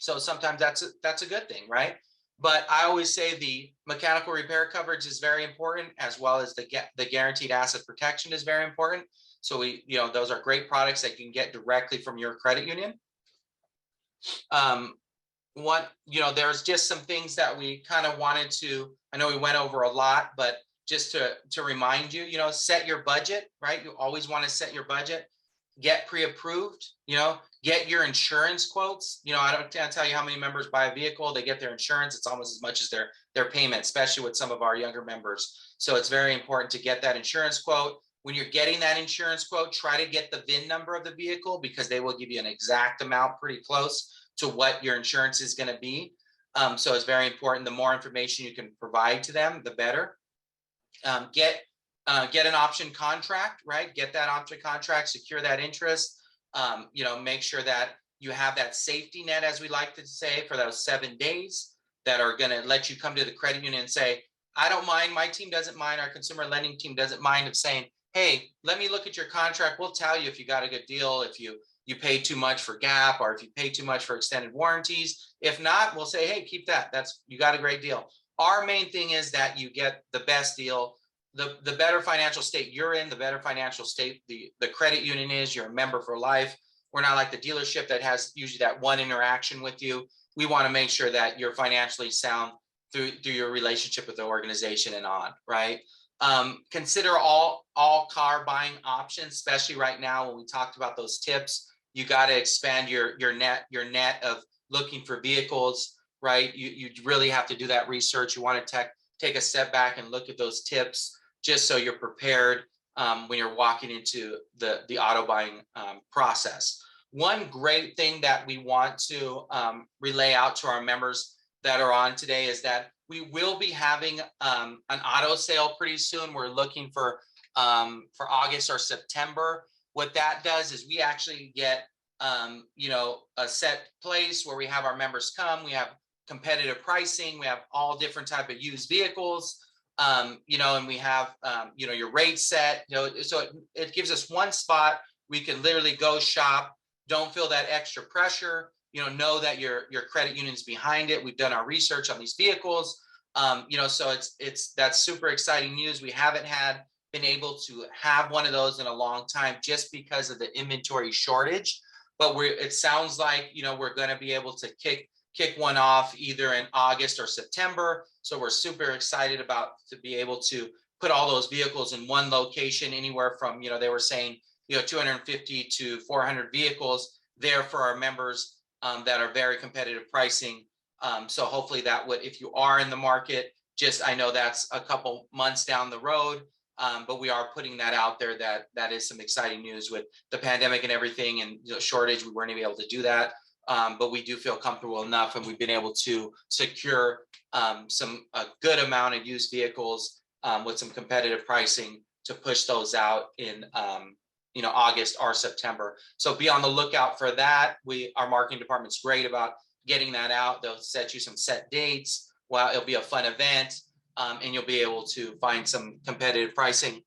So sometimes that's a good thing, right? But I always say the mechanical repair coverage is very important, as well as the guaranteed asset protection is very important. So those are great products that you can get directly from your credit union. There's just some things that we kind of wanted to, I know we went over a lot, but just to remind you, set your budget, right? You always want to set your budget, get pre-approved, get your insurance quotes. Can't tell you how many members buy a vehicle, they get their insurance. It's almost as much as their payment, especially with some of our younger members. So it's very important to get that insurance quote. When you're getting that insurance quote, try to get the VIN number of the vehicle, because they will give you an exact amount pretty close to what your insurance is going to be. So it's very important. The more information you can provide to them, the better. Get an option contract, right? Get that option contract, secure that interest. Make sure that you have that safety net, as we like to say, for those 7 days that are going to let you come to the credit union and say, I don't mind, my team doesn't mind, our consumer lending team doesn't mind, of saying, hey, let me look at your contract. We'll tell you if you got a good deal, if you pay too much for GAP, or if you pay too much for extended warranties. If not, we'll say, hey, keep that. You got a great deal. Our main thing is that you get the best deal. The better financial state you're in, the better financial state the credit union is. You're a member for life. We're not like the dealership that has usually that one interaction with you. We want to make sure that you're financially sound through your relationship with the organization and on, right? Consider all car buying options, especially right now when we talked about those tips. You got to expand your net of looking for vehicles, right? You really have to do that research. You want to take a step back and look at those tips, just so you're prepared when you're walking into the auto buying process. One great thing that we want to relay out to our members that are on today is that we will be having an auto sale pretty soon. We're looking for August or September. What that does is we actually get a set place where we have our members come. We have competitive pricing. We have all different type of used vehicles, and we have your rate set. So it gives us one spot. We can literally go shop. Don't feel that extra pressure. Know that your credit union's behind it. We've done our research on these vehicles. So that's super exciting news. We haven't been able to have one of those in a long time, just because of the inventory shortage. But it sounds like we're going to be able to kick one off either in August or September. So we're super excited to be able to put all those vehicles in one location, anywhere from they were saying 250 to 400 vehicles there for our members that are very competitive pricing. So hopefully that would, if you are in the market, I know that's a couple months down the road, but we are putting that out there that is some exciting news with the pandemic and everything, and shortage. We weren't able to do that, but we do feel comfortable enough, and we've been able to secure a good amount of used vehicles with some competitive pricing to push those out in August or September. So be on the lookout for that. Our marketing department's great about getting that out. They'll set you some set dates. Well, it'll be a fun event, and you'll be able to find some competitive pricing.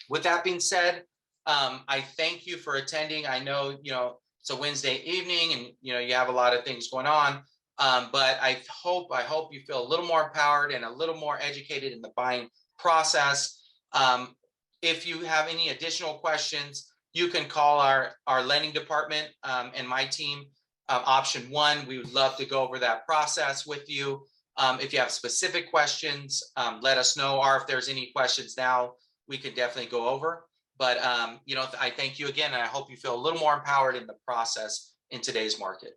With that being said, I thank you for attending. I know it's a Wednesday evening, and you have a lot of things going on, but I hope you feel a little more empowered and a little more educated in the buying process. If you have any additional questions, you can call our lending department and my team, option 1. We would love to go over that process with you. If you have specific questions, let us know, or if there's any questions now, we can definitely go over. But, I thank you again, and I hope you feel a little more empowered in the process in today's market.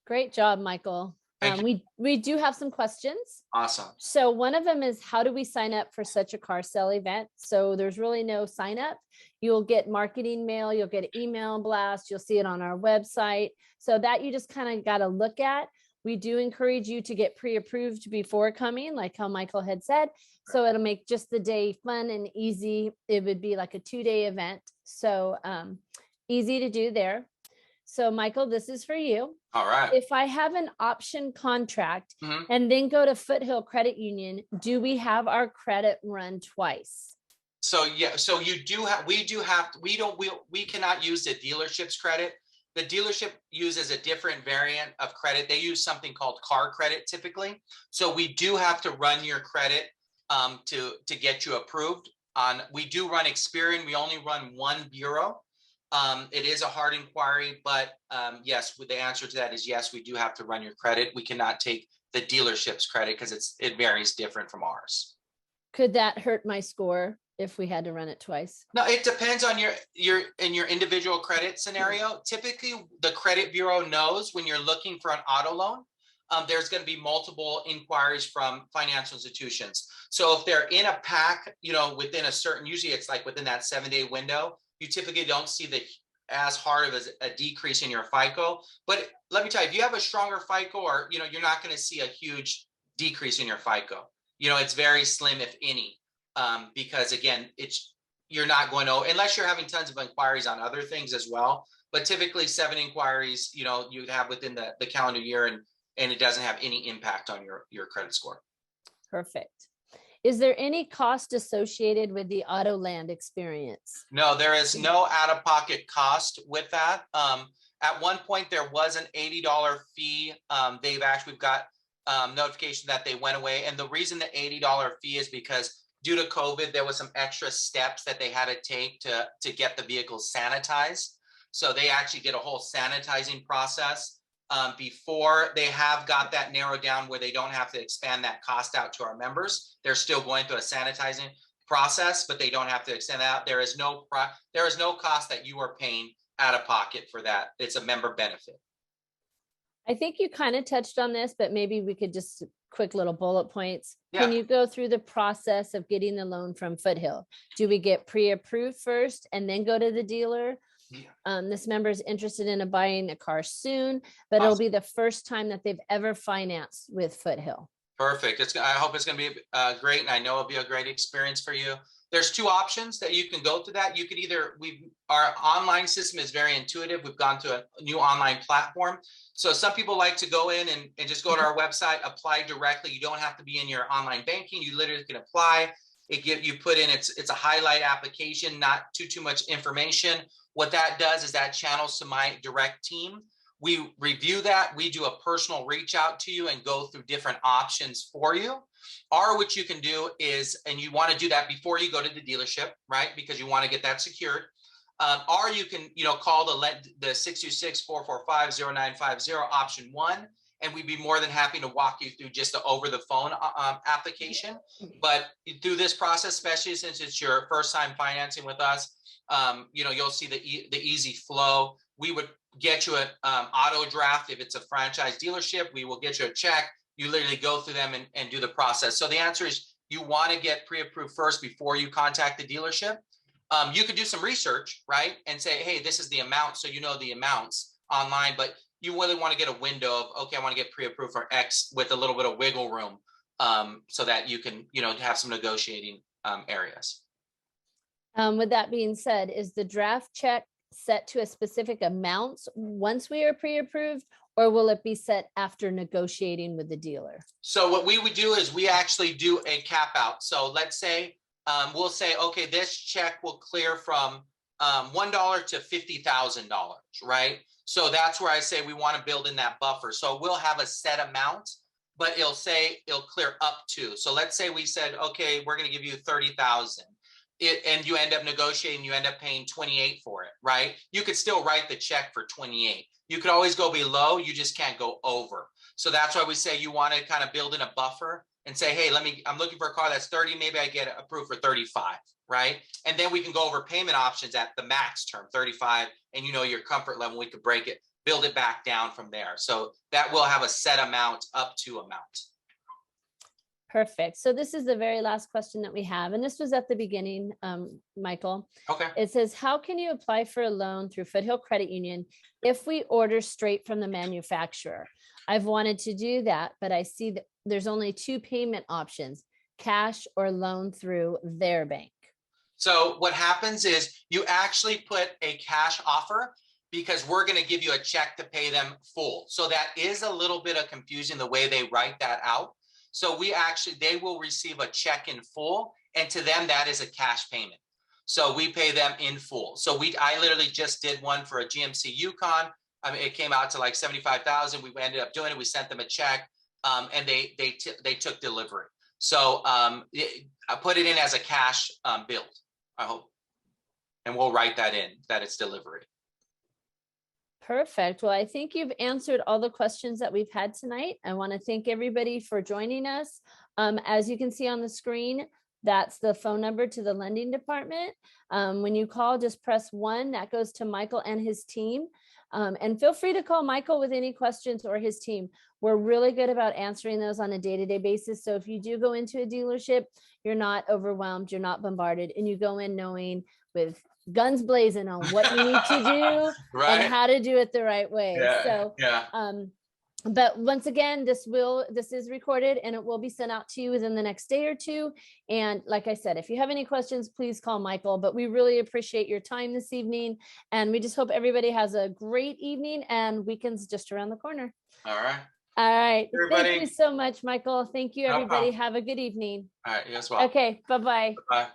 Great job, Michael. Thank you. We do have some questions. Awesome. So one of them is, how do we sign up for such a car sale event? So there's really no sign up. You'll get marketing mail, you'll get an email blast, you'll see it on our website. So that you just kind of got to look at. We do encourage you to get pre-approved before coming, like how Michael had said. So it'll make just the day fun and easy. It would be like a 2-day event. So easy to do there. So Michael, this is for you. All right. If I have an option contract and then go to Foothill Credit Union, do we have our credit run twice? So yeah, so we cannot use the dealership's credit. The dealership uses a different variant of credit. They use something called car credit typically. So we do have to run your credit to get you approved. We do run Experian. We only run one bureau. It is a hard inquiry, but yes, the answer to that is yes, we do have to run your credit. We cannot take the dealership's credit because it varies different from ours. Could that hurt my score if we had to run it twice? No, it depends on your individual credit scenario. Typically, the credit bureau knows when you're looking for an auto loan, there's going to be multiple inquiries from financial institutions. So if they're in a pack, within a certain, usually it's like within that 7-day window, you typically don't see as hard of a decrease in your FICO. But let me tell you, if you have a stronger FICO, or you're not going to see a huge decrease in your FICO. It's very slim, if any, because again, you're not going to, unless you're having tons of inquiries on other things as well. But typically 7 inquiries, you'd have within the calendar year, and it doesn't have any impact on your credit score. Perfect. Is there any cost associated with the Autoland experience? No, there is no out-of-pocket cost with that. At one point, there was an $80 fee. We've got notification that they went away. And the reason the $80 fee is because due to COVID, there was some extra steps that they had to take to get the vehicles sanitized. So they actually did a whole sanitizing process before. They have got that narrowed down where they don't have to expand that cost out to our members. They're still going through a sanitizing process, but they don't have to extend that out. There is no cost that you are paying out of pocket for that. It's a member benefit. I think you kind of touched on this, but maybe we could just quick little bullet points. Yeah. Can you go through the process of getting the loan from Foothill? Do we get pre-approved first and then go to the dealer? Yeah. This member is interested in buying a car soon, but It'll be the first time that they've ever financed with Foothill. Perfect. I hope it's going to be great, and I know it'll be a great experience for you. There's 2 options that you can go to that. You could our online system is very intuitive. We've gone to a new online platform. So some people like to go in and just go to our website, apply directly. You don't have to be in your online banking. You literally can apply. You put in, it's a highlight application, not too much information. What that does is that channels to my direct team. We review that. We do a personal reach out to you and go through different options for you. Or what you can do is, and you want to do that before you go to the dealership, right? Because you want to get that secured. Or you can, call the 626-445-0950 option 1, and we'd be more than happy to walk you through just the over the phone application. But through this process, especially since it's your first time financing with us, you'll see the easy flow. We would get you an auto draft. If it's a franchise dealership, we will get you a check. You literally go through them and do the process. So the answer is you want to get pre-approved first before you contact the dealership. You could do some research, right? And say, hey, this is the amount. So the amounts online, but you really want to get a window of, okay, I want to get pre-approved for X with a little bit of wiggle room so that you can, have some negotiating areas. With that being said, is the draft check set to a specific amount once we are pre-approved, or will it be set after negotiating with the dealer? So what we would do is we actually do a cap out. So let's say we'll say, okay, this check will clear from $1 to $50,000, right? So that's where I say we want to build in that buffer. So we'll have a set amount, but it'll clear up to. So let's say we said, okay, we're going to give you 30,000. And you end up negotiating, you end up paying 28 for it, right? You could still write the check for 28. You could always go below, you just can't go over. So that's why we say you want to kind of build in a buffer and say, hey, I'm looking for a car that's 30, maybe I get approved for 35, right? And then we can go over payment options at the max term, 35, and your comfort level, we could break it, build it back down from there. So that will have a set amount up to amount. Perfect. So this is the very last question that we have, and this was at the beginning, Michael. Okay. It says, how can you apply for a loan through Foothill Credit Union if we order straight from the manufacturer? I've wanted to do that, but I see that there's only 2 payment options, cash or loan through their bank. So what happens is you actually put a cash offer because we're going to give you a check to pay them full. So that is a little bit of confusion the way they write that out. So they will receive a check in full, and to them that is a cash payment. So we pay them in full. So I literally just did one for a GMC Yukon. I mean, it came out to like 75,000. We ended up doing it. We sent them a check, and they took delivery. So I put it in as a cash build, I hope, and we'll write that in that it's delivery. Perfect. Well, I think you've answered all the questions that we've had tonight. I want to thank everybody for joining us. As you can see on the screen, that's the phone number to the lending department. When you call, just press 1. That goes to Michael and his team. And feel free to call Michael with any questions, or his team. We're really good about answering those on a day-to-day basis. So if you do go into a dealership, you're not overwhelmed, you're not bombarded, and you go in knowing with guns blazing on what you need to do Right. and how to do it the right way. Yeah, so yeah. But once again, this is recorded and it will be sent out to you within the next day or 2. And like I said, if you have any questions, please call Michael. But we really appreciate your time this evening. And we just hope everybody has a great evening, and weekend's just around the corner. All right. All right. Everybody. Thank you so much, Michael. Thank you, everybody. Have a good evening. All right. You as well. Okay. Bye-bye. Bye.